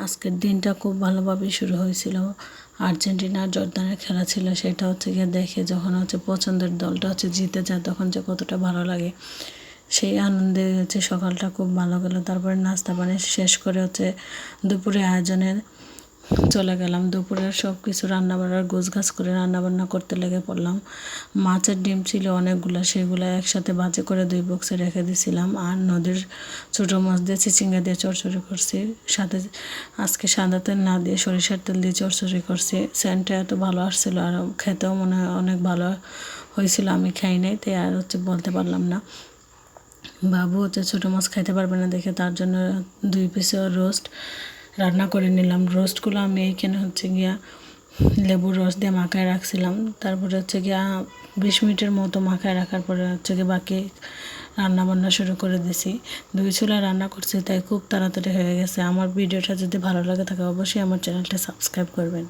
আজকের দিনটা খুব ভালোভাবে শুরু হয়েছিল। আর্জেন্টিনা আর জর্দানের খেলা ছিল, সেটা হচ্ছে গিয়ে দেখে যখন পছন্দের দলটা জিতে যায় তখন যে কতটা ভালো লাগে, সেই আনন্দে সকালটা খুব ভালো গেল। তারপরে নাস্তা পানি শেষ করে দুপুরে আয়োজনে চলে গেলাম। দুপুরের সব কিছু রান্নাবান্নার গোছগাছ করে রান্নাবান্না করতে লেগে পড়লাম। মাছের ডিম ছিল অনেকগুলো, সেগুলো একসাথে ভাজি করে 2 বক্সে রেখে দিয়েছিলাম। আর নদীর ছোটো মাছ দিয়ে চিচিঙ্গা দিয়ে চড়চড়ি করছি, সাথে আজকে সাদা তেল না দিয়ে সরিষার তেল দিয়ে চড়চড়ি করছি। সেন্টটা এত ভালো আসছিল আর খেতেও মনে হয় অনেক ভালো হয়েছিল। আমি খাই নাই তাই আর বলতে পারলাম না। বাবু ছোটো মাছ খাইতে পারবে না দেখে তার জন্য 2 পিস রোস্ট রান্না করে নিলাম। রোস্টগুলো আমি এইখানে গিয়া লেবুর রস দিয়ে মাখায় রাখছিলাম। তারপরে গিয়া 20 মিনিটের মতো মাখায় রাখার পরে বাকি রান্নাবান্না শুরু করে দিছি। 2 চুলায় রান্না করছি তাই খুব তাড়াতাড়ি হয়ে গেছে। আমার ভিডিওটা যদি ভালো লাগে থাকে অবশ্যই আমার চ্যানেলটা সাবস্ক্রাইব করবেন।